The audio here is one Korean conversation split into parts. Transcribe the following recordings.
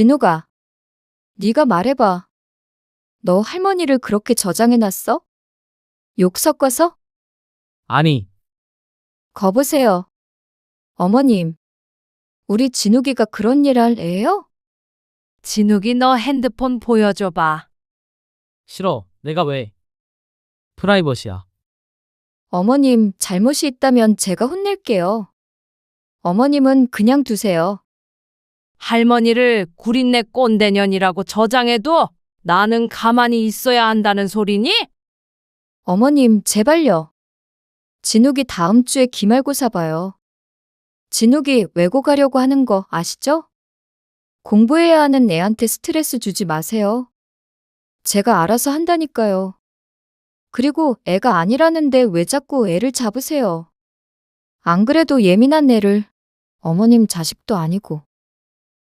진우가, 네가 말해봐. 너 할머니를 그렇게 저장해놨어? 욕 섞어서? 아니, 거보세요. 어머님, 우리 진욱이가 그런 일 할 애예요? 진욱이 너 핸드폰 보여줘봐. 싫어. 내가 왜? 프라이버시야. 어머님, 잘못이 있다면 제가 혼낼게요. 어머님은 그냥 두세요. 할머니를 구린내 꼰대년이라고 저장해도 나는 가만히 있어야 한다는 소리니? 어머님, 제발요. 진욱이 다음 주에 기말고사 봐요. 진욱이 외고 가려고 하는 거 아시죠? 공부해야 하는 애한테 스트레스 주지 마세요. 제가 알아서 한다니까요. 그리고 애가 아니라는데 왜 자꾸 애를 잡으세요? 안 그래도 예민한 애를 어머님 자식도 아니고.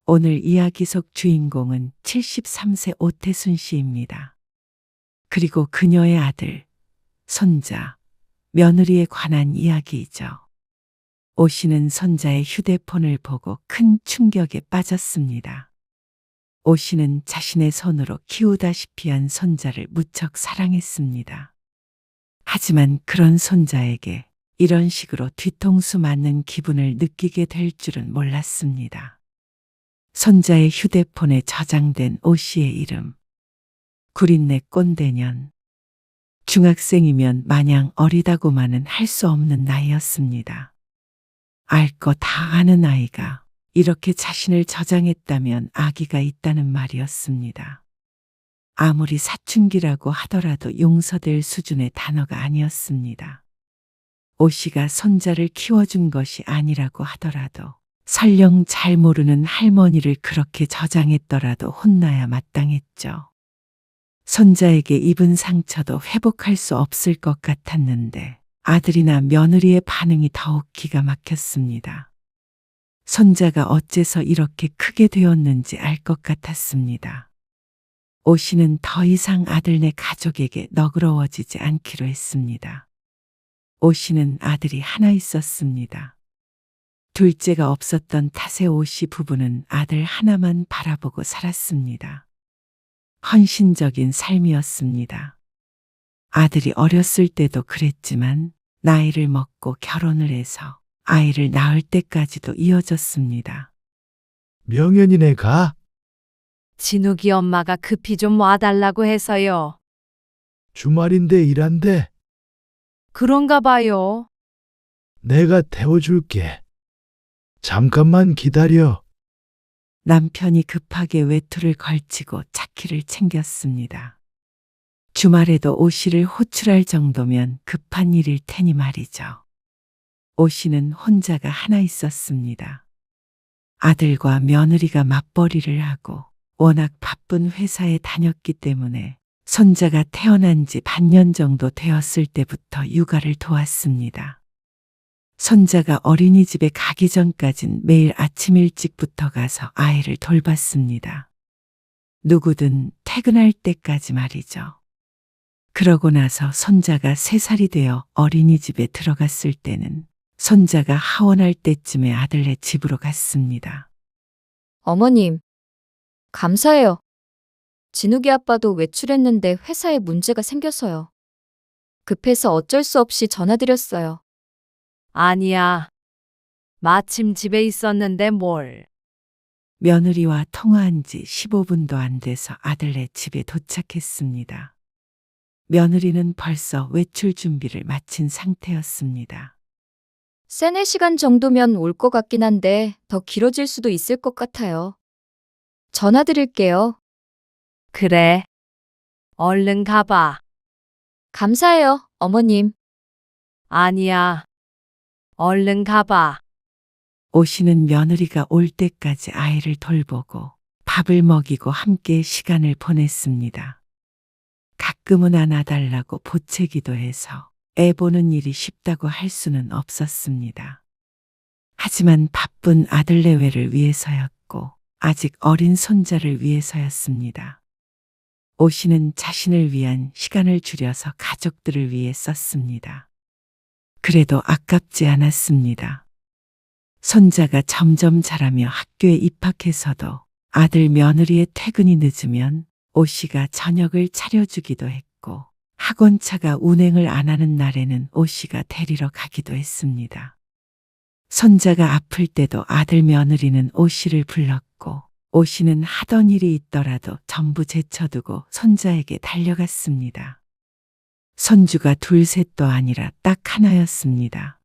오늘 이야기 속 주인공은 73세 오태순 씨입니다. 그리고 그녀의 아들, 손자, 며느리에 관한 이야기이죠. 오 씨는 손자의 휴대폰을 보고 큰 충격에 빠졌습니다. 오 씨는 자신의 손으로 키우다시피 한 손자를 무척 사랑했습니다. 하지만 그런 손자에게 이런 식으로 뒤통수 맞는 기분을 느끼게 될 줄은 몰랐습니다. 손자의 휴대폰에 저장된 오 씨의 이름. 구린내 꼰대년. 중학생이면 마냥 어리다고만은 할 수 없는 나이였습니다. 알 거 다 아는 아이가 이렇게 자신을 저장했다면 악의가 있다는 말이었습니다. 아무리 사춘기라고 하더라도 용서될 수준의 단어가 아니었습니다. 오 씨가 손자를 키워준 것이 아니라고 하더라도 설령 잘 모르는 할머니를 그렇게 저장했더라도 혼나야 마땅했죠. 손자에게 입은 상처도 회복할 수 없을 것 같았는데 아들이나 며느리의 반응이 더욱 기가 막혔습니다. 손자가 어째서 이렇게 크게 되었는지 알 것 같았습니다. 오 씨는 더 이상 아들네 가족에게 너그러워지지 않기로 했습니다. 오 씨는 아들이 하나 있었습니다. 둘째가 없었던 탓에 오 씨 부부는 아들 하나만 바라보고 살았습니다. 헌신적인 삶이었습니다. 아들이 어렸을 때도 그랬지만 나이를 먹고 결혼을 해서 아이를 낳을 때까지도 이어졌습니다. 명연이네 가. 진욱이 엄마가 급히 좀 와달라고 해서요. 주말인데 일한대. 그런가 봐요. 내가 태워줄게. 잠깐만 기다려. 남편이 급하게 외투를 걸치고 차키를 챙겼습니다. 주말에도 오 씨를 호출할 정도면 급한 일일 테니 말이죠. 오 씨는 혼자가 하나 있었습니다. 아들과 며느리가 맞벌이를 하고 워낙 바쁜 회사에 다녔기 때문에 손자가 태어난 지 반년 정도 되었을 때부터 육아를 도왔습니다. 손자가 어린이집에 가기 전까진 매일 아침 일찍부터 가서 아이를 돌봤습니다. 누구든 퇴근할 때까지 말이죠. 그러고 나서 손자가 3살이 되어 어린이집에 들어갔을 때는 손자가 하원할 때쯤에 아들네 집으로 갔습니다. 어머님, 감사해요. 진욱이 아빠도 외출했는데 회사에 문제가 생겨서요. 급해서 어쩔 수 없이 전화드렸어요. 아니야. 마침 집에 있었는데 뭘. 며느리와 통화한 지 15분도 안 돼서 아들네 집에 도착했습니다. 며느리는 벌써 외출 준비를 마친 상태였습니다. 3-4시간 정도면 올 것 같긴 한데 더 길어질 수도 있을 것 같아요. 전화 드릴게요. 그래. 얼른 가봐. 감사해요, 어머님. 아니야. 얼른 가봐. 오 씨는 며느리가 올 때까지 아이를 돌보고 밥을 먹이고 함께 시간을 보냈습니다. 가끔은 안아달라고 보채기도 해서 애 보는 일이 쉽다고 할 수는 없었습니다. 하지만 바쁜 아들 내외를 위해서였고 아직 어린 손자를 위해서였습니다. 오 씨는 자신을 위한 시간을 줄여서 가족들을 위해 썼습니다. 그래도 아깝지 않았습니다. 손자가 점점 자라며 학교에 입학해서도 아들 며느리의 퇴근이 늦으면 오 씨가 저녁을 차려주기도 했고 학원차가 운행을 안 하는 날에는 오 씨가 데리러 가기도 했습니다. 손자가 아플 때도 아들 며느리는 오 씨를 불렀고 오 씨는 하던 일이 있더라도 전부 제쳐두고 손자에게 달려갔습니다. 손주가 둘 셋도 아니라 딱 하나였습니다.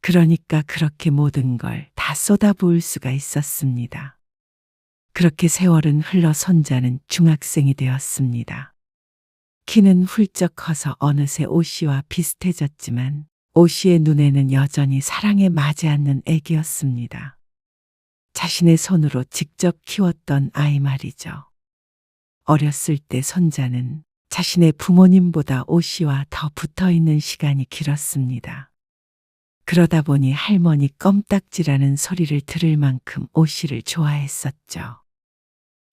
그러니까 그렇게 모든 걸 다 쏟아부을 수가 있었습니다. 그렇게 세월은 흘러 손자는 중학생이 되었습니다. 키는 훌쩍 커서 어느새 오 씨와 비슷해졌지만 오 씨의 눈에는 여전히 사랑에 맞지 않는 애기였습니다. 자신의 손으로 직접 키웠던 아이 말이죠. 어렸을 때 손자는 자신의 부모님보다 오 씨와 더 붙어 있는 시간이 길었습니다. 그러다 보니 할머니 껌딱지라는 소리를 들을 만큼 오 씨를 좋아했었죠.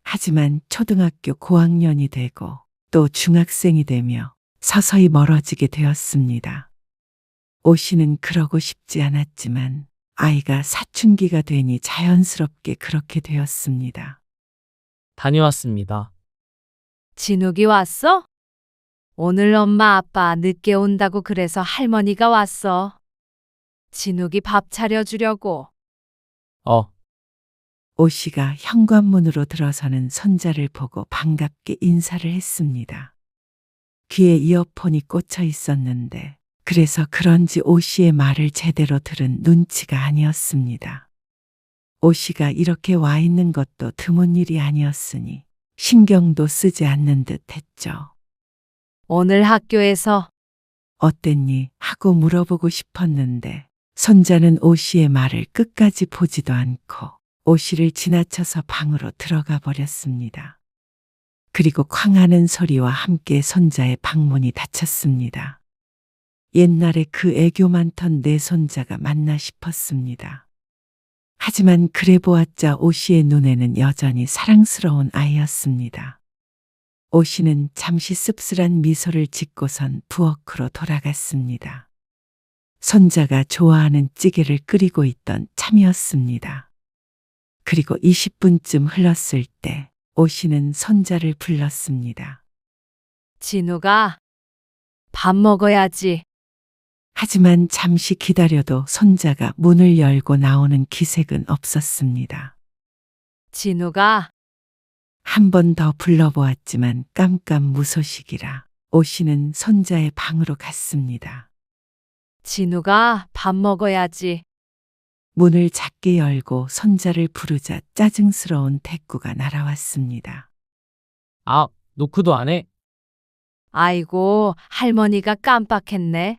하지만 초등학교 고학년이 되고 또 중학생이 되며 서서히 멀어지게 되었습니다. 오 씨는 그러고 싶지 않았지만 아이가 사춘기가 되니 자연스럽게 그렇게 되었습니다. 다녀왔습니다. 진욱이 왔어? 오늘 엄마 아빠 늦게 온다고 그래서 할머니가 왔어. 진욱이 밥 차려주려고. 오 씨가 현관문으로 들어서는 손자를 보고 반갑게 인사를 했습니다. 귀에 이어폰이 꽂혀 있었는데 그래서 그런지 오 씨의 말을 제대로 들은 눈치가 아니었습니다. 오 씨가 이렇게 와 있는 것도 드문 일이 아니었으니 신경도 쓰지 않는 듯 했죠. 오늘 학교에서 어땠니? 하고 물어보고 싶었는데 손자는 오 씨의 말을 끝까지 보지도 않고 오 씨를 지나쳐서 방으로 들어가 버렸습니다. 그리고 쾅하는 소리와 함께 손자의 방문이 닫혔습니다. 옛날에 그 애교 많던 내 손자가 맞나 싶었습니다. 하지만 그래 보았자 오 씨의 눈에는 여전히 사랑스러운 아이였습니다. 오 씨는 잠시 씁쓸한 미소를 짓고선 부엌으로 돌아갔습니다. 손자가 좋아하는 찌개를 끓이고 있던 참이었습니다. 그리고 20분쯤 흘렀을 때 오 씨는 손자를 불렀습니다. 진욱아, 밥 먹어야지. 하지만 잠시 기다려도 손자가 문을 열고 나오는 기색은 없었습니다. 진욱아, 한 번 더 불러보았지만 깜깜무소식이라 오 씨는 손자의 방으로 갔습니다. 진욱아, 밥 먹어야지. 문을 작게 열고 손자를 부르자 짜증스러운 대꾸가 날아왔습니다. 노크도 안 해? 아이고, 할머니가 깜빡했네.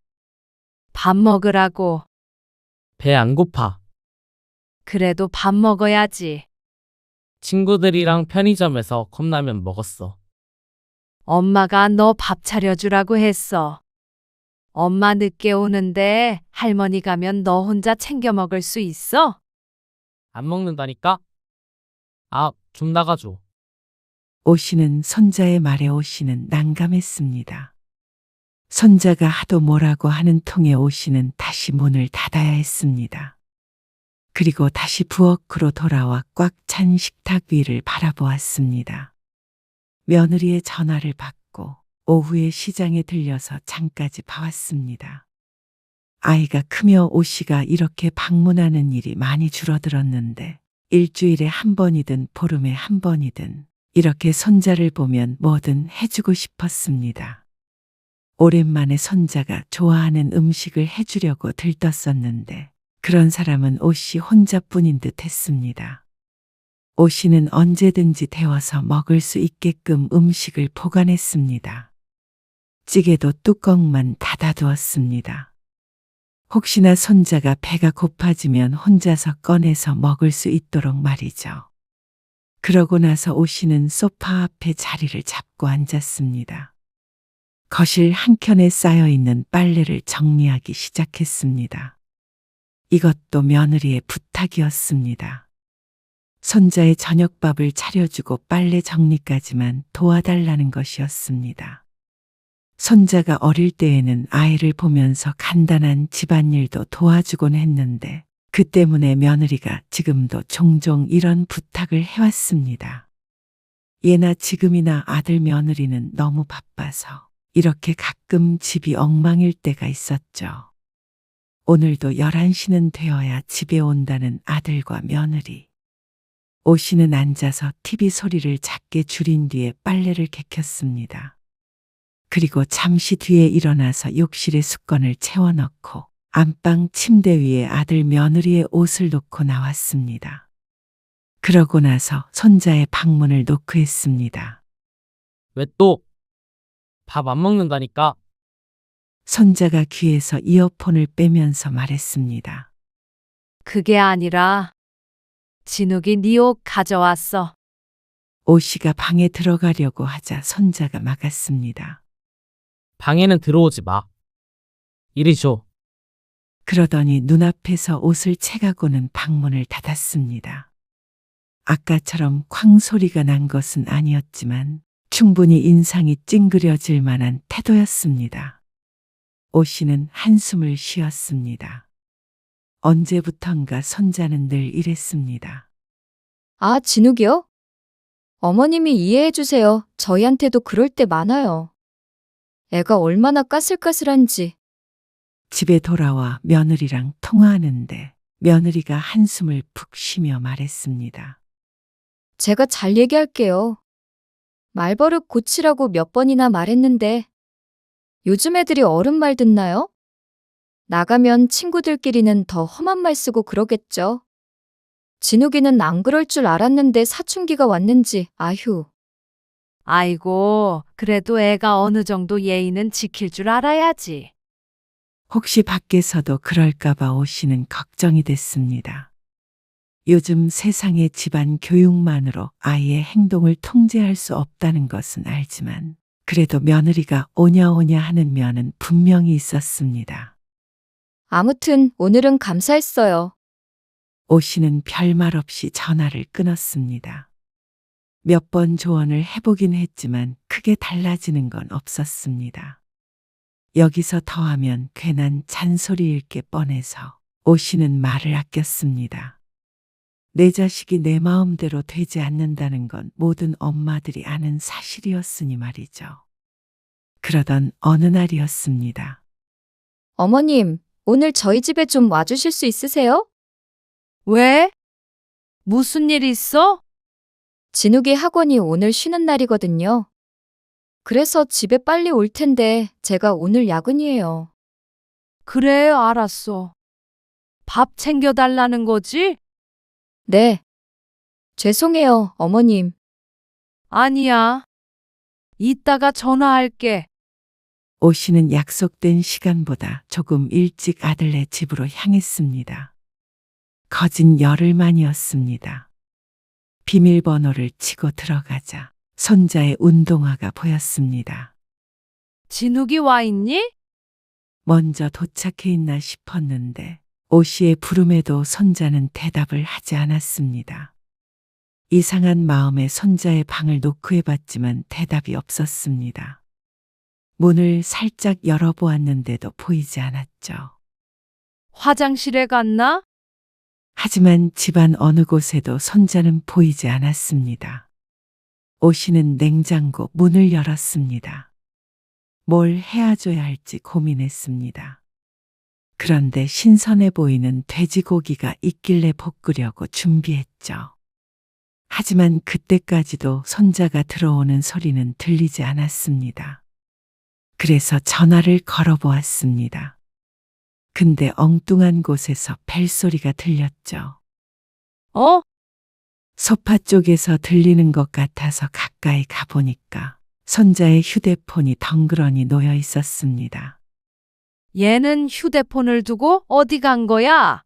밥 먹으라고. 배 안 고파. 그래도 밥 먹어야지. 친구들이랑 편의점에서 컵라면 먹었어. 엄마가 너 밥 차려주라고 했어. 엄마 늦게 오는데 할머니 가면 너 혼자 챙겨 먹을 수 있어? 안 먹는다니까? 좀 나가줘. 오 씨는 손자의 말에 오 씨는 난감했습니다. 손자가 하도 뭐라고 하는 통에 오 씨는 다시 문을 닫아야 했습니다. 그리고 다시 부엌으로 돌아와 꽉 찬 식탁 위를 바라보았습니다. 며느리의 전화를 받고 오후에 시장에 들려서 장까지 봐왔습니다. 아이가 크며 오 씨가 이렇게 방문하는 일이 많이 줄어들었는데 일주일에 한 번이든 보름에 한 번이든 이렇게 손자를 보면 뭐든 해주고 싶었습니다. 오랜만에 손자가 좋아하는 음식을 해주려고 들떴었는데 그런 사람은 오 씨 혼자뿐인 듯 했습니다. 오 씨는 언제든지 데워서 먹을 수 있게끔 음식을 보관했습니다. 찌개도 뚜껑만 닫아두었습니다. 혹시나 손자가 배가 고파지면 혼자서 꺼내서 먹을 수 있도록 말이죠. 그러고 나서 오 씨는 소파 앞에 자리를 잡고 앉았습니다. 거실 한켠에 쌓여있는 빨래를 정리하기 시작했습니다. 이것도 며느리의 부탁이었습니다. 손자의 저녁밥을 차려주고 빨래 정리까지만 도와달라는 것이었습니다. 손자가 어릴 때에는 아이를 보면서 간단한 집안일도 도와주곤 했는데 그 때문에 며느리가 지금도 종종 이런 부탁을 해왔습니다. 예나 지금이나 아들 며느리는 너무 바빠서 이렇게 가끔 집이 엉망일 때가 있었죠. 오늘도 11시는 되어야 집에 온다는 아들과 며느리. 오씨는 앉아서 TV 소리를 작게 줄인 뒤에 빨래를 개켰습니다. 그리고 잠시 뒤에 일어나서 욕실에 수건을 채워넣고 안방 침대 위에 아들 며느리의 옷을 놓고 나왔습니다. 그러고 나서 손자의 방문을 노크했습니다. 왜 또? 밥 안 먹는다니까? 손자가 귀에서 이어폰을 빼면서 말했습니다. 그게 아니라 진욱이 네 옷 가져왔어. 오씨가 방에 들어가려고 하자 손자가 막았습니다. 방에는 들어오지 마. 이리 줘. 그러더니 눈앞에서 옷을 채가고는 방문을 닫았습니다. 아까처럼 쾅 소리가 난 것은 아니었지만 충분히 인상이 찡그려질 만한 태도였습니다. 오씨는 한숨을 쉬었습니다. 언제부턴가 손자는 늘 이랬습니다. 아, 진욱이요? 어머님이 이해해 주세요. 저희한테도 그럴 때 많아요. 애가 얼마나 까슬까슬한지. 집에 돌아와 며느리랑 통화하는데 며느리가 한숨을 푹 쉬며 말했습니다. 제가 잘 얘기할게요. 말버릇 고치라고 몇 번이나 말했는데 요즘 애들이 어른 말 듣나요? 나가면 친구들끼리는 더 험한 말 쓰고 그러겠죠. 진욱이는 안 그럴 줄 알았는데 사춘기가 왔는지 아휴. 아이고, 그래도 애가 어느 정도 예의는 지킬 줄 알아야지. 혹시 밖에서도 그럴까봐 오씨는 걱정이 됐습니다. 요즘 세상의 집안 교육만으로 아이의 행동을 통제할 수 없다는 것은 알지만 그래도 며느리가 오냐오냐 하는 면은 분명히 있었습니다. 아무튼 오늘은 감사했어요. 오씨는 별말 없이 전화를 끊었습니다. 몇 번 조언을 해보긴 했지만 크게 달라지는 건 없었습니다. 여기서 더하면 괜한 잔소리일 게 뻔해서 오씨는 말을 아꼈습니다. 내 자식이 내 마음대로 되지 않는다는 건 모든 엄마들이 아는 사실이었으니 말이죠. 그러던 어느 날이었습니다. 어머님, 오늘 저희 집에 좀 와주실 수 있으세요? 왜? 무슨 일 있어? 진욱이 학원이 오늘 쉬는 날이거든요. 그래서 집에 빨리 올 텐데 제가 오늘 야근이에요. 그래, 알았어. 밥 챙겨달라는 거지? 네. 죄송해요, 어머님. 아니야. 이따가 전화할게. 오씨는 약속된 시간보다 조금 일찍 아들네 집으로 향했습니다. 거진 열흘만이었습니다. 비밀번호를 치고 들어가자 손자의 운동화가 보였습니다. 진욱이 와 있니? 먼저 도착해 있나 싶었는데 오씨의 부름에도 손자는 대답을 하지 않았습니다. 이상한 마음에 손자의 방을 노크해봤지만 대답이 없었습니다. 문을 살짝 열어보았는데도 보이지 않았죠. 화장실에 갔나? 하지만 집안 어느 곳에도 손자는 보이지 않았습니다. 오씨는 냉장고 문을 열었습니다. 뭘 해야줘야 할지 고민했습니다. 그런데 신선해 보이는 돼지고기가 있길래 볶으려고 준비했죠. 하지만 그때까지도 손자가 들어오는 소리는 들리지 않았습니다. 그래서 전화를 걸어보았습니다. 근데 엉뚱한 곳에서 벨소리가 들렸죠. 어? 소파 쪽에서 들리는 것 같아서 가까이 가보니까 손자의 휴대폰이 덩그러니 놓여 있었습니다. 얘는 휴대폰을 두고 어디 간 거야?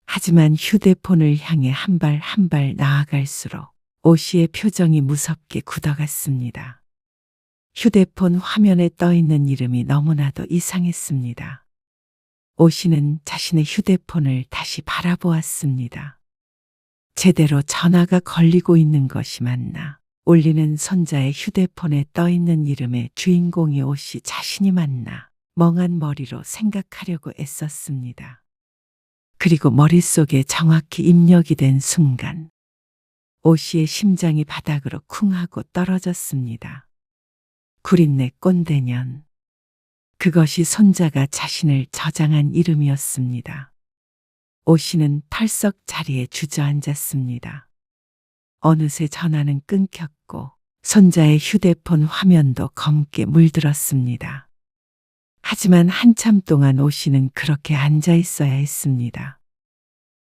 하지만 휴대폰을 향해 한 발 한 발 나아갈수록 오씨의 표정이 무섭게 굳어갔습니다. 휴대폰 화면에 떠 있는 이름이 너무나도 이상했습니다. 오씨는 자신의 휴대폰을 다시 바라보았습니다. 제대로 전화가 걸리고 있는 것이 맞나? 울리는 손자의 휴대폰에 떠 있는 이름의 주인공이 오씨 자신이 맞나? 멍한 머리로 생각하려고 애썼습니다. 그리고 머릿속에 정확히 입력이 된 순간 오 씨의 심장이 바닥으로 쿵 하고 떨어졌습니다. 구린내 꼰대년. 그것이 손자가 자신을 저장한 이름이었습니다. 오 씨는 털썩 자리에 주저앉았습니다. 어느새 전화는 끊겼고 손자의 휴대폰 화면도 검게 물들었습니다. 하지만 한참 동안 오 씨는 그렇게 앉아 있어야 했습니다.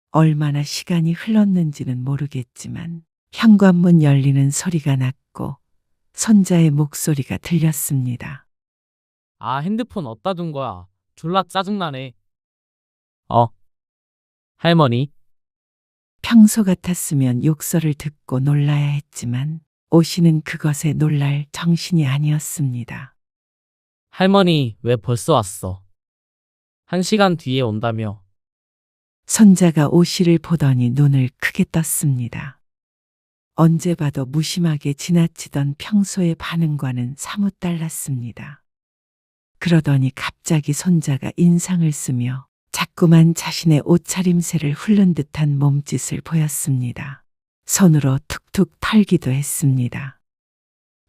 얼마나 시간이 흘렀는지는 모르겠지만 현관문 열리는 소리가 났고 손자의 목소리가 들렸습니다. 아, 핸드폰 어디다 둔 거야? 졸라 짜증나네. 할머니. 평소 같았으면 욕설을 듣고 놀라야 했지만 오 씨는 그것에 놀랄 정신이 아니었습니다. 할머니, 왜 벌써 왔어? 1시간 뒤에 온다며. 손자가 오 씨를 보더니 눈을 크게 떴습니다. 언제 봐도 무심하게 지나치던 평소의 반응과는 사뭇 달랐습니다. 그러더니 갑자기 손자가 인상을 쓰며 자꾸만 자신의 옷차림새를 훑는 듯한 몸짓을 보였습니다. 손으로 툭툭 털기도 했습니다.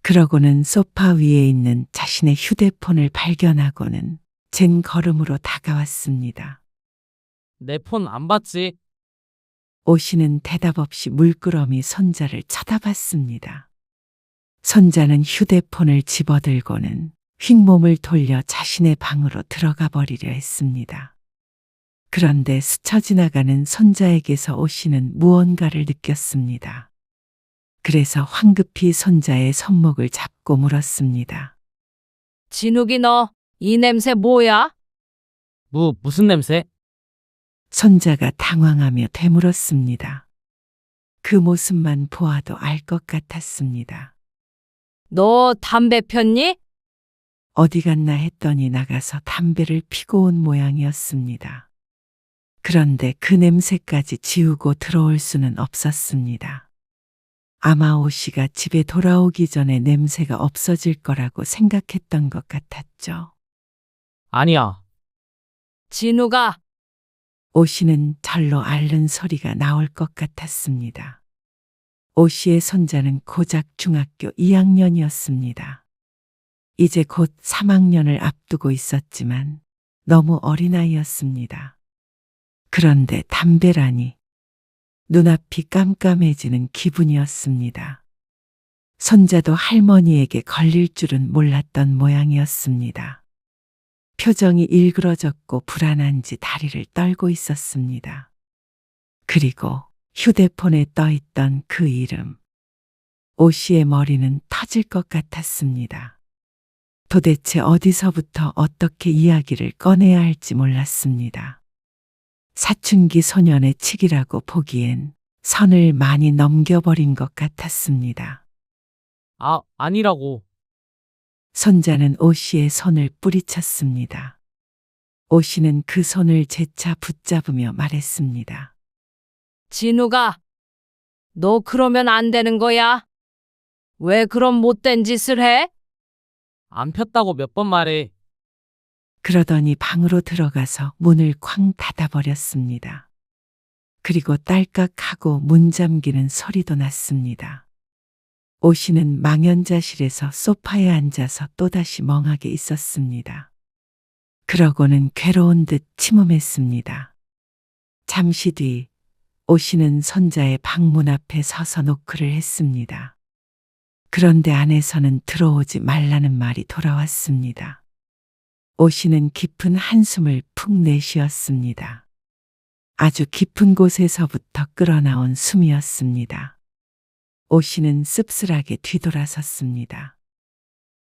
그러고는 소파 위에 있는 자신의 휴대폰을 발견하고는 젠 걸음으로 다가왔습니다. 내 폰 안 받지? 오 씨는 대답 없이 물끄러미 손자를 쳐다봤습니다. 손자는 휴대폰을 집어들고는 휙몸을 돌려 자신의 방으로 들어가 버리려 했습니다. 그런데 스쳐 지나가는 손자에게서 오 씨는 무언가를 느꼈습니다. 그래서 황급히 손자의 손목을 잡고 물었습니다. 진욱이 너 이 냄새 뭐야? 무슨 냄새? 손자가 당황하며 되물었습니다. 그 모습만 보아도 알 것 같았습니다. 너 담배 폈니? 어디 갔나 했더니 나가서 담배를 피고 온 모양이었습니다. 그런데 그 냄새까지 지우고 들어올 수는 없었습니다. 아마 오 씨가 집에 돌아오기 전에 냄새가 없어질 거라고 생각했던 것 같았죠. 아니야. 진욱아, 오 씨는 절로 앓는 소리가 나올 것 같았습니다. 오 씨의 손자는 고작 중학교 2학년이었습니다. 이제 곧 3학년을 앞두고 있었지만 너무 어린아이였습니다. 그런데 담배라니 눈앞이 깜깜해지는 기분이었습니다. 손자도 할머니에게 걸릴 줄은 몰랐던 모양이었습니다. 표정이 일그러졌고 불안한지 다리를 떨고 있었습니다. 그리고 휴대폰에 떠있던 그 이름. 오 씨의 머리는 터질 것 같았습니다. 도대체 어디서부터 어떻게 이야기를 꺼내야 할지 몰랐습니다. 사춘기 소년의 칙이라고 보기엔 선을 많이 넘겨버린 것 같았습니다. 아니라고. 손자는 오 씨의 손을 뿌리쳤습니다. 오 씨는 그 손을 재차 붙잡으며 말했습니다. 진욱아, 너 그러면 안 되는 거야? 왜 그런 못된 짓을 해? 안 폈다고 몇 번 말해. 그러더니 방으로 들어가서 문을 쾅 닫아버렸습니다. 그리고 딸깍하고 문 잠기는 소리도 났습니다. 오 씨는 망연자실에서 소파에 앉아서 또다시 멍하게 있었습니다. 그러고는 괴로운 듯 침음했습니다. 잠시 뒤 오 씨는 손자의 방문 앞에 서서 노크를 했습니다. 그런데 안에서는 들어오지 말라는 말이 돌아왔습니다. 오 씨는 깊은 한숨을 푹 내쉬었습니다. 아주 깊은 곳에서부터 끌어나온 숨이었습니다. 오 씨는 씁쓸하게 뒤돌아섰습니다.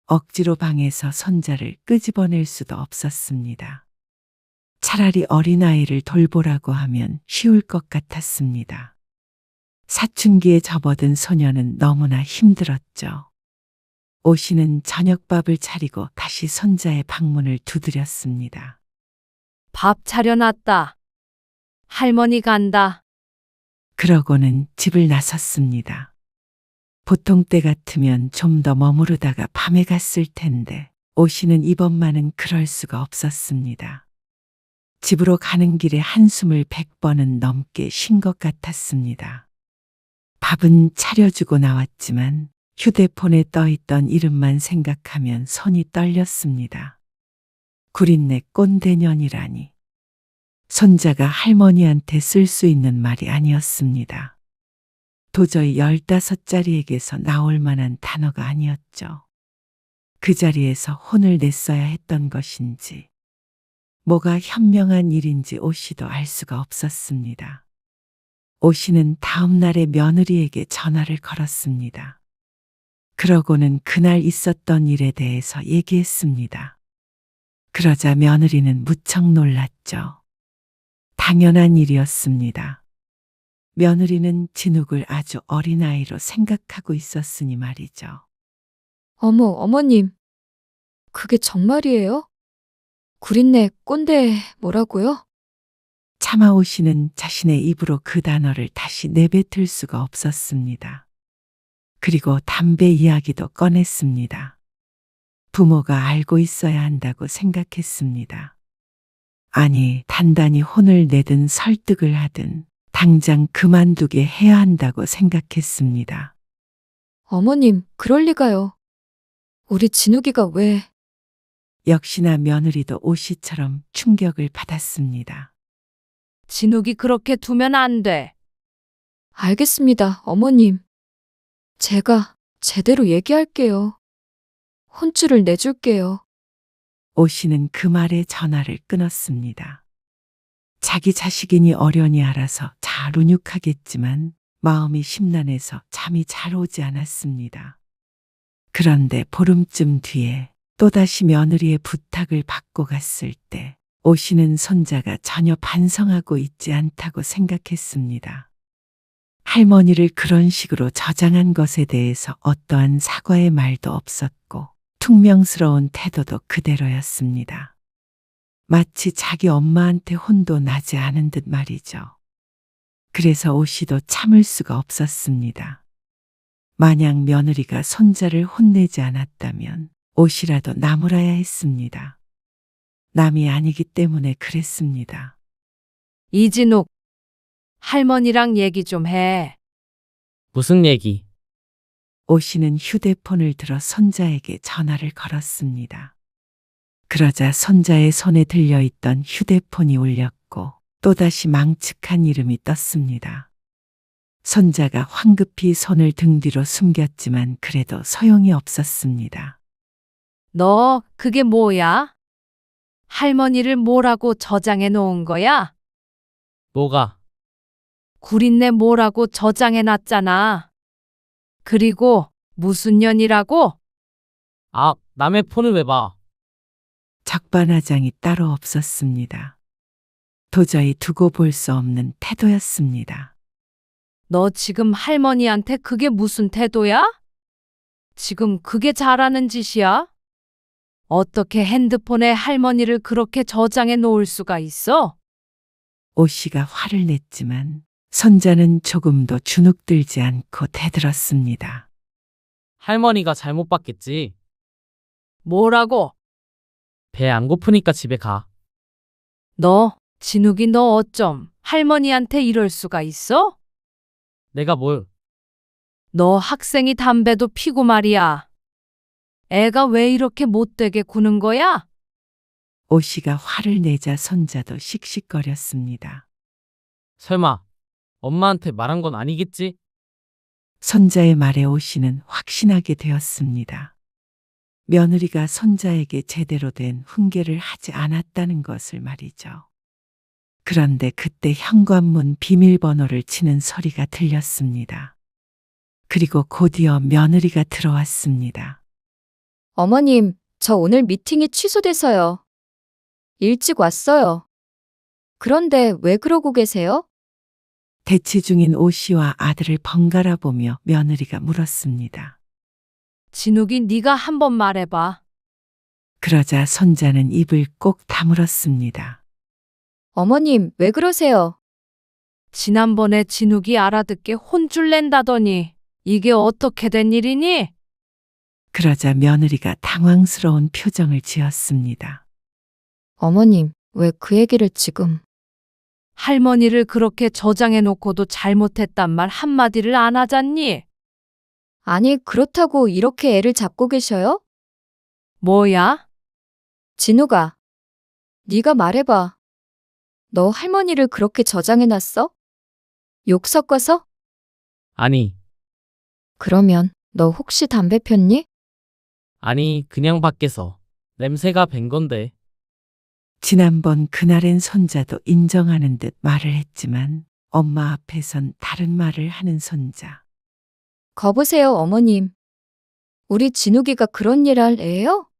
억지로 방에서 손자를 끄집어낼 수도 없었습니다. 차라리 어린아이를 돌보라고 하면 쉬울 것 같았습니다. 사춘기에 접어든 소녀는 너무나 힘들었죠. 오 씨는 저녁밥을 차리고 다시 손자의 방문을 두드렸습니다. 밥 차려놨다. 할머니 간다. 그러고는 집을 나섰습니다. 보통 때 같으면 좀 더 머무르다가 밤에 갔을 텐데 오 씨는 이번만은 그럴 수가 없었습니다. 집으로 가는 길에 한숨을 100번은 넘게 쉰 것 같았습니다. 밥은 차려주고 나왔지만 휴대폰에 떠있던 이름만 생각하면 손이 떨렸습니다. 구린내 꼰대년이라니. 손자가 할머니한테 쓸 수 있는 말이 아니었습니다. 도저히 15짜리에게서 나올 만한 단어가 아니었죠. 그 자리에서 혼을 냈어야 했던 것인지, 뭐가 현명한 일인지 오씨도 알 수가 없었습니다. 오씨는 다음 날에 며느리에게 전화를 걸었습니다. 그러고는 그날 있었던 일에 대해서 얘기했습니다. 그러자 며느리는 무척 놀랐죠. 당연한 일이었습니다. 며느리는 진욱을 아주 어린아이로 생각하고 있었으니 말이죠. 어머, 어머님. 그게 정말이에요? 구린내 꼰대 뭐라고요? 차마 오씨는 자신의 입으로 그 단어를 다시 내뱉을 수가 없었습니다. 그리고 담배 이야기도 꺼냈습니다. 부모가 알고 있어야 한다고 생각했습니다. 아니, 단단히 혼을 내든 설득을 하든 당장 그만두게 해야 한다고 생각했습니다. 어머님, 그럴 리가요. 우리 진욱이가 왜... 역시나 며느리도 오씨처럼 충격을 받았습니다. 진욱이 그렇게 두면 안 돼. 알겠습니다, 어머님. 제가 제대로 얘기할게요. 혼쭐을 내줄게요. 오씨는 그 말에 전화를 끊었습니다. 자기 자식이니 어련히 알아서 잘 운육하겠지만 마음이 심란해서 잠이 잘 오지 않았습니다. 그런데 보름쯤 뒤에 또다시 며느리의 부탁을 받고 갔을 때 오씨는 손자가 전혀 반성하고 있지 않다고 생각했습니다. 할머니를 그런 식으로 저장한 것에 대해서 어떠한 사과의 말도 없었고 퉁명스러운 태도도 그대로였습니다. 마치 자기 엄마한테 혼도 나지 않은 듯 말이죠. 그래서 오씨도 참을 수가 없었습니다. 만약 며느리가 손자를 혼내지 않았다면 오씨라도 나무라야 했습니다. 남이 아니기 때문에 그랬습니다. 이진욱, 할머니랑 얘기 좀 해. 무슨 얘기? 오씨는 휴대폰을 들어 손자에게 전화를 걸었습니다. 그러자 손자의 손에 들려있던 휴대폰이 울렸고 또다시 망측한 이름이 떴습니다. 손자가 황급히 손을 등 뒤로 숨겼지만 그래도 소용이 없었습니다. 너 그게 뭐야? 할머니를 뭐라고 저장해 놓은 거야? 뭐가? 구린내 뭐라고 저장해 놨잖아. 그리고 무슨 년이라고? 아, 남의 폰을 왜 봐? 적반하장이 따로 없었습니다. 도저히 두고 볼 수 없는 태도였습니다. 너 지금 할머니한테 그게 무슨 태도야? 지금 그게 잘하는 짓이야? 어떻게 핸드폰에 할머니를 그렇게 저장해 놓을 수가 있어? 오씨가 화를 냈지만 손자는 조금도 주눅들지 않고 대들었습니다. 할머니가 잘못 봤겠지. 뭐라고? 배 안 고프니까 집에 가. 너, 진욱이 너 어쩜 할머니한테 이럴 수가 있어? 내가 뭘? 너 학생이 담배도 피고 말이야. 애가 왜 이렇게 못되게 구는 거야? 오씨가 화를 내자 손자도 씩씩거렸습니다. 설마 엄마한테 말한 건 아니겠지? 손자의 말에 오씨는 확신하게 되었습니다. 며느리가 손자에게 제대로 된 훈계를 하지 않았다는 것을 말이죠. 그런데 그때 현관문 비밀번호를 치는 소리가 들렸습니다. 그리고 곧이어 며느리가 들어왔습니다. 어머님, 저 오늘 미팅이 취소돼서요. 일찍 왔어요. 그런데 왜 그러고 계세요? 대치 중인 오씨와 아들을 번갈아 보며 며느리가 물었습니다. 진욱이 네가 한번 말해봐. 그러자 손자는 입을 꼭 다물었습니다. 어머님, 왜 그러세요? 지난번에 진욱이 알아듣게 혼쭐 낸다더니 이게 어떻게 된 일이니? 그러자 며느리가 당황스러운 표정을 지었습니다. 어머님, 왜 그 얘기를 지금? 할머니를 그렇게 저장해 놓고도 잘못했단 말 한마디를 안 하잖니? 아니, 그렇다고 이렇게 애를 잡고 계셔요? 뭐야? 진우가, 네가 말해봐. 너 할머니를 그렇게 저장해놨어? 욕 섞어서? 아니, 그러면 너 혹시 담배 폈니? 아니, 그냥 밖에서 냄새가 밴 건데. 지난번 그날엔 손자도 인정하는 듯 말을 했지만 엄마 앞에선 다른 말을 하는 손자. 거보세요, 어머님. 우리 진욱이가 그런 일 할 애예요?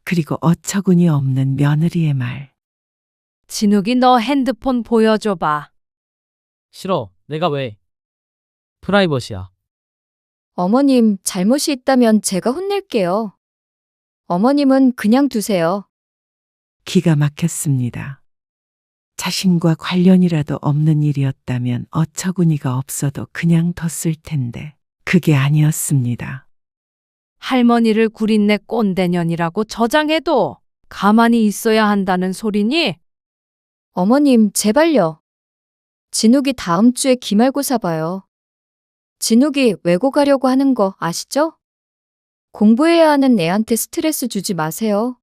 그리고 어처구니 없는 며느리의 말. 진욱이 너 핸드폰 보여줘봐. 싫어, 내가 왜? 프라이버시야. 어머님, 잘못이 있다면 제가 혼낼게요. 어머님은 그냥 두세요. 기가 막혔습니다. 자신과 관련이라도 없는 일이었다면 어처구니가 없어도 그냥 뒀을 텐데 그게 아니었습니다. 할머니를 구린내 꼰대년이라고 저장해도 가만히 있어야 한다는 소리니? 어머님, 제발요. 진욱이 다음 주에 기말고사 봐요. 진욱이 외고 가려고 하는 거 아시죠? 공부해야 하는 애한테 스트레스 주지 마세요.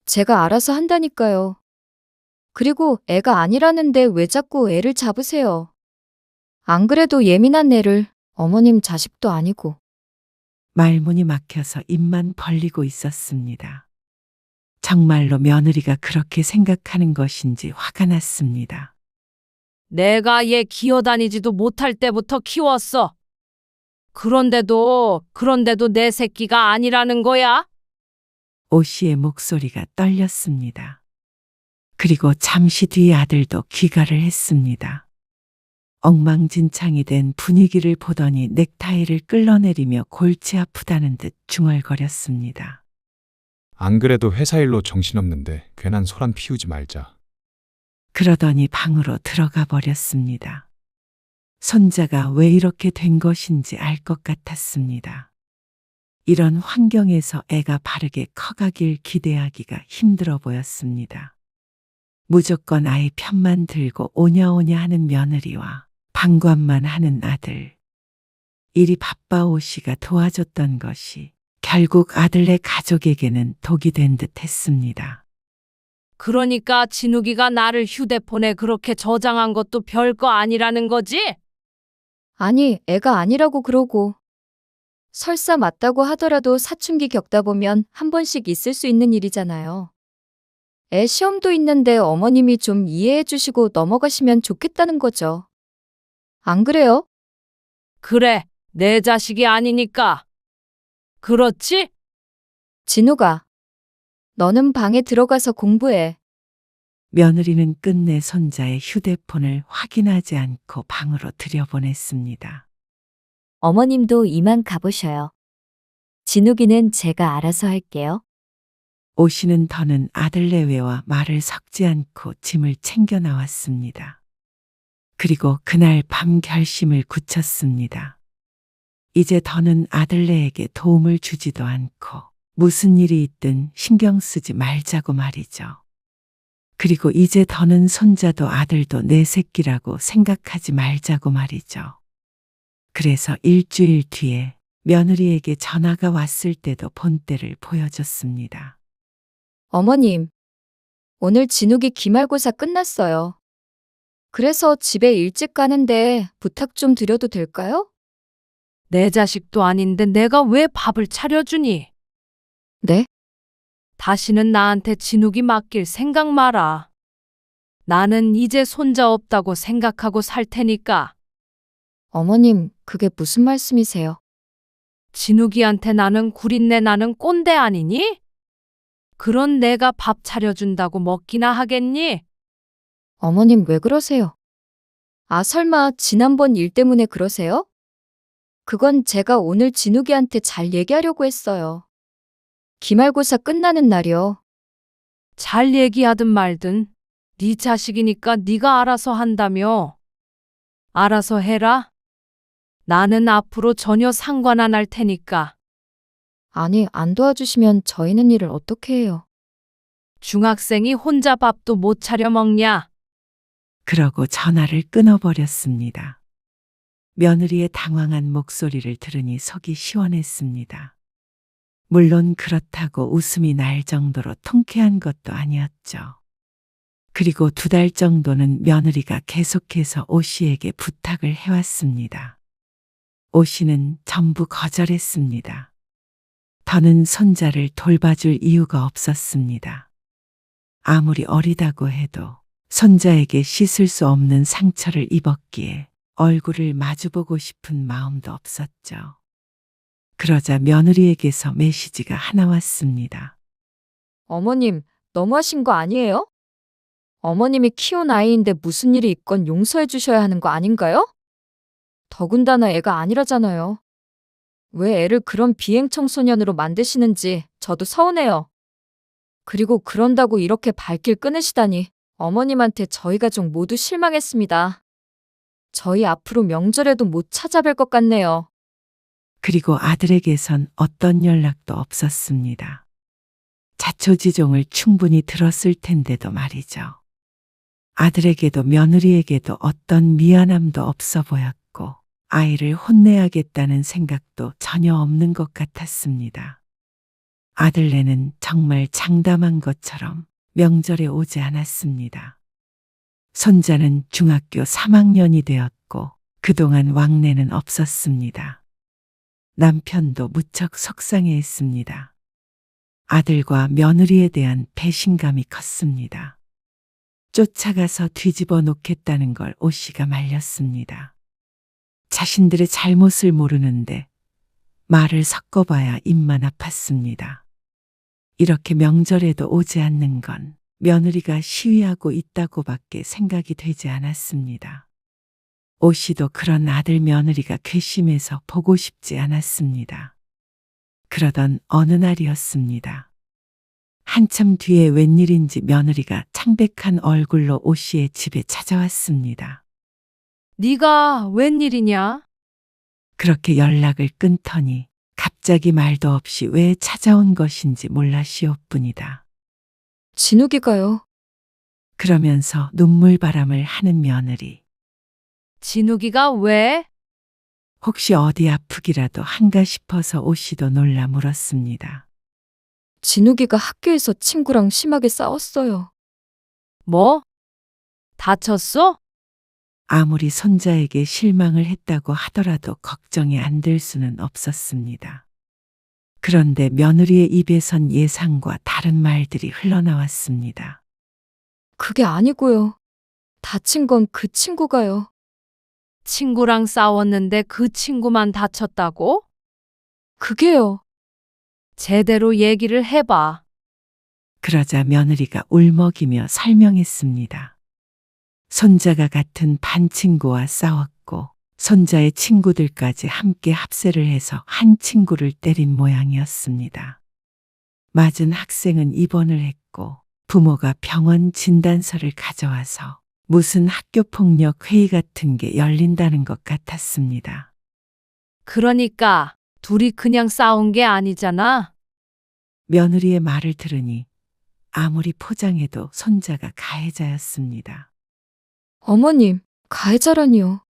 제가 알아서 한다니까요. 그리고 애가 아니라는데 왜 자꾸 애를 잡으세요? 안 그래도 예민한 애를 어머님 자식도 아니고. 말문이 막혀서 입만 벌리고 있었습니다. 정말로 며느리가 그렇게 생각하는 것인지 화가 났습니다. 내가 얘 기어다니지도 못할 때부터 키웠어. 그런데도 내 새끼가 아니라는 거야? 오 씨의 목소리가 떨렸습니다. 그리고 잠시 뒤 아들도 귀가를 했습니다. 엉망진창이 된 분위기를 보더니 넥타이를 끌어내리며 골치 아프다는 듯 중얼거렸습니다. 안 그래도 회사 일로 정신없는데 괜한 소란 피우지 말자. 그러더니 방으로 들어가 버렸습니다. 손자가 왜 이렇게 된 것인지 알 것 같았습니다. 이런 환경에서 애가 바르게 커가길 기대하기가 힘들어 보였습니다. 무조건 아이 편만 들고 오냐오냐 하는 며느리와 방관만 하는 아들. 일이 바빠 오 씨가 도와줬던 것이 결국 아들네 가족에게는 독이 된 듯 했습니다. 그러니까 진욱이가 나를 휴대폰에 그렇게 저장한 것도 별거 아니라는 거지? 아니, 애가 아니라고 그러고. 설사 맞다고 하더라도 사춘기 겪다 보면 한 번씩 있을 수 있는 일이잖아요. 애 시험도 있는데 어머님이 좀 이해해 주시고 넘어가시면 좋겠다는 거죠. 안 그래요? 그래, 내 자식이 아니니까. 그렇지? 진우가, 너는 방에 들어가서 공부해. 며느리는 끝내 손자의 휴대폰을 확인하지 않고 방으로 들여보냈습니다. 어머님도 이만 가보셔요. 진욱이는 제가 알아서 할게요. 오 씨는 더는 아들 내외와 말을 섞지 않고 짐을 챙겨 나왔습니다. 그리고 그날 밤 결심을 굳혔습니다. 이제 더는 아들네에게 도움을 주지도 않고 무슨 일이 있든 신경 쓰지 말자고 말이죠. 그리고 이제 더는 손자도 아들도 내 새끼라고 생각하지 말자고 말이죠. 그래서 일주일 뒤에 며느리에게 전화가 왔을 때도 본때를 보여줬습니다. 어머님, 오늘 진욱이 기말고사 끝났어요. 그래서 집에 일찍 가는데 부탁 좀 드려도 될까요? 내 자식도 아닌데 내가 왜 밥을 차려주니? 네? 다시는 나한테 진욱이 맡길 생각 마라. 나는 이제 손자 없다고 생각하고 살 테니까. 어머님, 그게 무슨 말씀이세요? 진욱이한테 나는 구린내 나는 꼰대 아니니? 그런 내가 밥 차려준다고 먹기나 하겠니? 어머님, 왜 그러세요? 아, 설마 지난번 일 때문에 그러세요? 그건 제가 오늘 진욱이한테 잘 얘기하려고 했어요. 기말고사 끝나는 날이요. 잘 얘기하든 말든 네 자식이니까 네가 알아서 한다며. 알아서 해라. 나는 앞으로 전혀 상관 안 할 테니까. 아니, 안 도와주시면 저희는 일을 어떻게 해요? 중학생이 혼자 밥도 못 차려 먹냐? 그러고 전화를 끊어버렸습니다. 며느리의 당황한 목소리를 들으니 속이 시원했습니다. 물론 그렇다고 웃음이 날 정도로 통쾌한 것도 아니었죠. 그리고 2달 정도는 며느리가 계속해서 오 씨에게 부탁을 해왔습니다. 오 씨는 전부 거절했습니다. 더는 손자를 돌봐줄 이유가 없었습니다. 아무리 어리다고 해도 손자에게 씻을 수 없는 상처를 입었기에 얼굴을 마주보고 싶은 마음도 없었죠. 그러자 며느리에게서 메시지가 하나 왔습니다. 어머님, 너무하신 거 아니에요? 어머님이 키운 아이인데 무슨 일이 있건 용서해 주셔야 하는 거 아닌가요? 더군다나 애가 아니라잖아요. 왜 애를 그런 비행 청소년으로 만드시는지 저도 서운해요. 그리고 그런다고 이렇게 발길 끊으시다니 어머님한테 저희 가족 모두 실망했습니다. 저희 앞으로 명절에도 못 찾아뵐 것 같네요. 그리고 아들에게선 어떤 연락도 없었습니다. 자초지종을 충분히 들었을 텐데도 말이죠. 아들에게도 며느리에게도 어떤 미안함도 없어 보였고 아이를 혼내야겠다는 생각도 전혀 없는 것 같았습니다. 아들네는 정말 장담한 것처럼 명절에 오지 않았습니다. 손자는 중학교 3학년이 되었고 그동안 왕래는 없었습니다. 남편도 무척 속상해했습니다. 아들과 며느리에 대한 배신감이 컸습니다. 쫓아가서 뒤집어 놓겠다는 걸 오 씨가 말렸습니다. 자신들의 잘못을 모르는데 말을 섞어봐야 입만 아팠습니다. 이렇게 명절에도 오지 않는 건 며느리가 시위하고 있다고밖에 생각이 되지 않았습니다. 오 씨도 그런 아들 며느리가 괘씸해서 보고 싶지 않았습니다. 그러던 어느 날이었습니다. 한참 뒤에 웬일인지 며느리가 창백한 얼굴로 오 씨의 집에 찾아왔습니다. 네가 웬일이냐? 그렇게 연락을 끊더니 갑자기 말도 없이 왜 찾아온 것인지 몰라시옵뿐이다. 진욱이가요. 그러면서 눈물바람을 하는 며느리. 진욱이가 왜? 혹시 어디 아프기라도 한가 싶어서 오 씨도 놀라 물었습니다. 진욱이가 학교에서 친구랑 심하게 싸웠어요. 뭐? 다쳤어? 아무리 손자에게 실망을 했다고 하더라도 걱정이 안 될 수는 없었습니다. 그런데 며느리의 입에선 예상과 다른 말들이 흘러나왔습니다. 그게 아니고요. 다친 건 그 친구가요. 친구랑 싸웠는데 그 친구만 다쳤다고? 그게요. 제대로 얘기를 해봐. 그러자 며느리가 울먹이며 설명했습니다. 손자가 같은 반 친구와 싸웠고 손자의 친구들까지 함께 합세를 해서 한 친구를 때린 모양이었습니다. 맞은 학생은 입원을 했고 부모가 병원 진단서를 가져와서 무슨 학교폭력 회의 같은 게 열린다는 것 같았습니다. 그러니까 둘이 그냥 싸운 게 아니잖아. 며느리의 말을 들으니 아무리 포장해도 손자가 가해자였습니다. 어머님, 가해자라니요.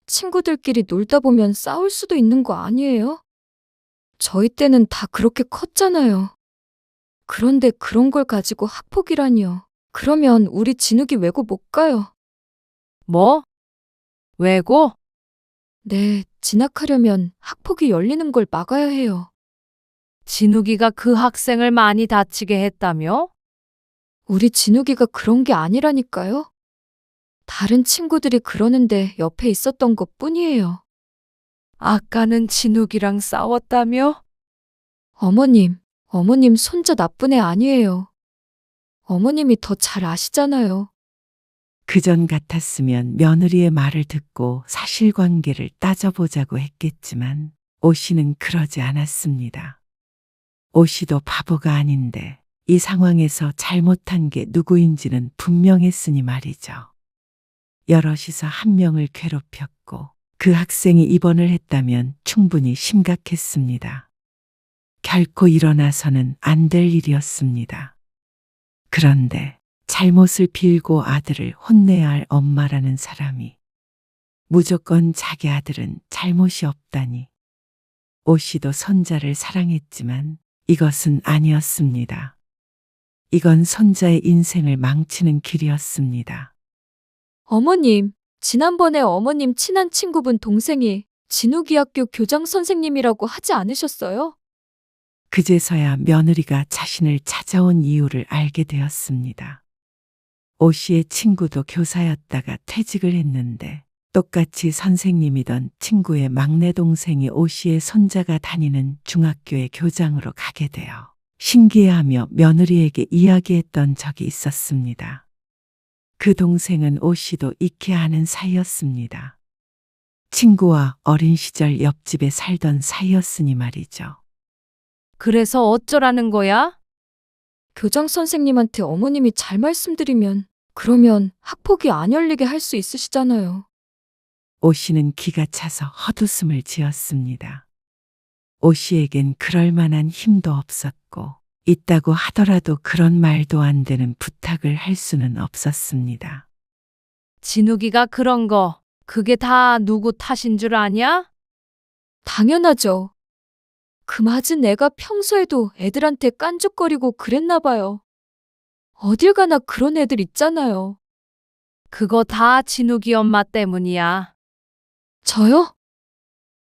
친구들끼리 놀다 보면 싸울 수도 있는 거 아니에요? 저희 때는 다 그렇게 컸잖아요. 그런데 그런 걸 가지고 학폭이라니요. 그러면 우리 진욱이 외고 못 가요. 뭐? 왜고? 네, 진학하려면 학폭이 열리는 걸 막아야 해요. 진욱이가 그 학생을 많이 다치게 했다며? 우리 진욱이가 그런 게 아니라니까요. 다른 친구들이 그러는데 옆에 있었던 것 뿐이에요. 아까는 진욱이랑 싸웠다며? 어머님 손자 나쁜 애 아니에요. 어머님이 더 잘 아시잖아요. 그전 같았으면 며느리의 말을 듣고 사실관계를 따져보자고 했겠지만 오 씨는 그러지 않았습니다. 오 씨도 바보가 아닌데 이 상황에서 잘못한 게 누구인지는 분명했으니 말이죠. 여럿이서 한 명을 괴롭혔고 그 학생이 입원을 했다면 충분히 심각했습니다. 결코 일어나서는 안 될 일이었습니다. 그런데 잘못을 빌고 아들을 혼내야 할 엄마라는 사람이 무조건 자기 아들은 잘못이 없다니. 오 씨도 손자를 사랑했지만 이것은 아니었습니다. 이건 손자의 인생을 망치는 길이었습니다. 어머님, 지난번에 어머님 친한 친구분 동생이 진욱이 학교 교장 선생님이라고 하지 않으셨어요? 그제서야 며느리가 자신을 찾아온 이유를 알게 되었습니다. 오 씨의 친구도 교사였다가 퇴직을 했는데 똑같이 선생님이던 친구의 막내 동생이 오 씨의 손자가 다니는 중학교의 교장으로 가게 되어 신기해하며 며느리에게 이야기했던 적이 있었습니다. 그 동생은 오 씨도 익히 아는 사이였습니다. 친구와 어린 시절 옆집에 살던 사이였으니 말이죠. 그래서 어쩌라는 거야? 교장 선생님한테 어머님이 잘 말씀드리면 그러면 학폭이 안 열리게 할 수 있으시잖아요. 오 씨는 기가 차서 헛웃음을 지었습니다. 오 씨에겐 그럴 만한 힘도 없었고 있다고 하더라도 그런 말도 안 되는 부탁을 할 수는 없었습니다. 진욱이가 그런 거 그게 다 누구 탓인 줄 아냐? 당연하죠. 그 맞은 애가 평소에도 애들한테 깐죽거리고 그랬나 봐요. 어딜 가나 그런 애들 있잖아요. 그거 다 진욱이 엄마 때문이야. 저요?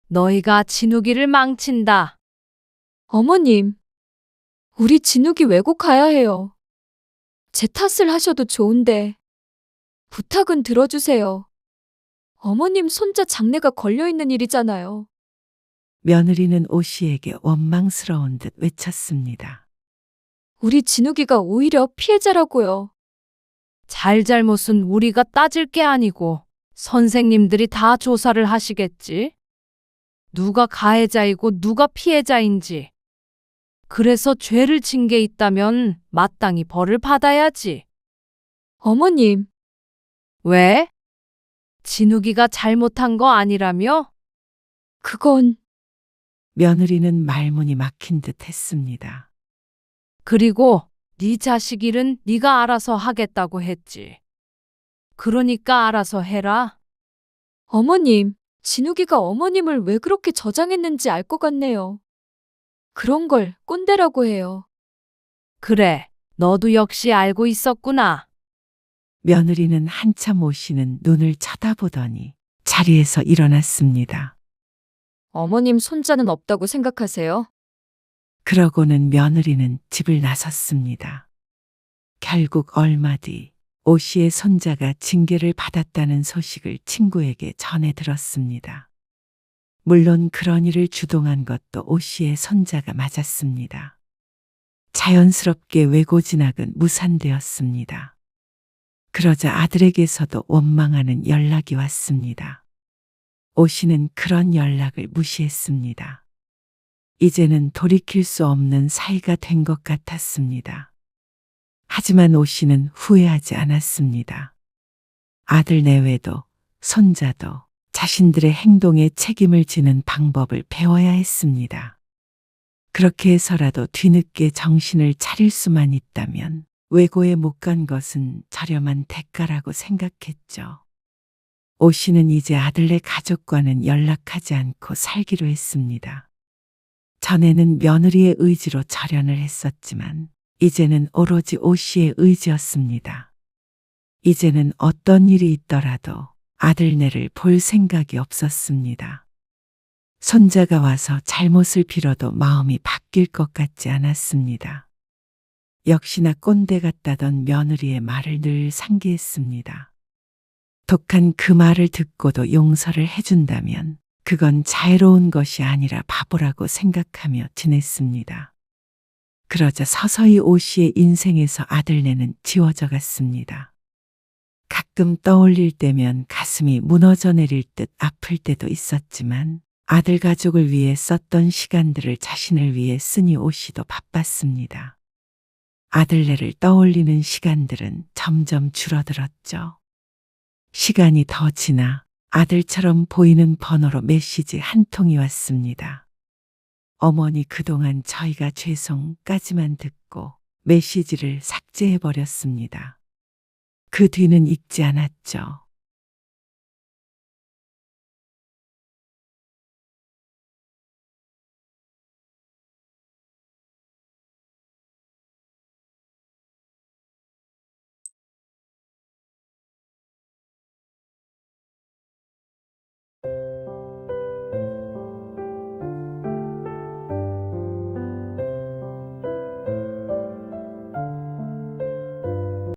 너희가 진욱이를 망친다. 어머님, 우리 진욱이 외국 가야 해요. 제 탓을 하셔도 좋은데 부탁은 들어주세요. 어머님 손자 장례가 걸려있는 일이잖아요. 며느리는 오 씨에게 원망스러운 듯 외쳤습니다. 우리 진욱이가 오히려 피해자라고요. 잘잘못은 우리가 따질 게 아니고 선생님들이 다 조사를 하시겠지. 누가 가해자이고 누가 피해자인지. 그래서 죄를 진 게 있다면 마땅히 벌을 받아야지. 어머님, 왜? 진욱이가 잘못한 거 아니라며? 그건 며느리는 말문이 막힌 듯 했습니다. 그리고 네 자식 일은 네가 알아서 하겠다고 했지. 그러니까 알아서 해라. 어머님, 진욱이가 어머님을 왜 그렇게 저장했는지 알 것 같네요. 그런 걸 꼰대라고 해요. 그래, 너도 역시 알고 있었구나. 며느리는 한참 오 씨는 눈을 쳐다보더니 자리에서 일어났습니다. 어머님 손자는 없다고 생각하세요? 그러고는 며느리는 집을 나섰습니다. 결국 얼마 뒤 오 씨의 손자가 징계를 받았다는 소식을 친구에게 전해 들었습니다. 물론 그런 일을 주동한 것도 오 씨의 손자가 맞았습니다. 자연스럽게 외고 진학은 무산되었습니다. 그러자 아들에게서도 원망하는 연락이 왔습니다. 오 씨는 그런 연락을 무시했습니다. 이제는 돌이킬 수 없는 사이가 된 것 같았습니다. 하지만 오 씨는 후회하지 않았습니다. 아들 내외도 손자도 자신들의 행동에 책임을 지는 방법을 배워야 했습니다. 그렇게 해서라도 뒤늦게 정신을 차릴 수만 있다면 외고에 못 간 것은 저렴한 대가라고 생각했죠. 오 씨는 이제 아들네 가족과는 연락하지 않고 살기로 했습니다. 전에는 며느리의 의지로 절연을 했었지만 이제는 오로지 오 씨의 의지였습니다. 이제는 어떤 일이 있더라도 아들네를 볼 생각이 없었습니다. 손자가 와서 잘못을 빌어도 마음이 바뀔 것 같지 않았습니다. 역시나 꼰대 같다던 며느리의 말을 늘 상기했습니다. 독한 그 말을 듣고도 용서를 해준다면 그건 자애로운 것이 아니라 바보라고 생각하며 지냈습니다. 그러자 서서히 오 씨의 인생에서 아들네는 지워져 갔습니다. 가끔 떠올릴 때면 가슴이 무너져 내릴 듯 아플 때도 있었지만 아들 가족을 위해 썼던 시간들을 자신을 위해 쓰니 오 씨도 바빴습니다. 아들네를 떠올리는 시간들은 점점 줄어들었죠. 시간이 더 지나 아들처럼 보이는 번호로 메시지 한 통이 왔습니다. 어머니 그동안 저희가 죄송까지만 듣고 메시지를 삭제해 버렸습니다. 그 뒤는 읽지 않았죠.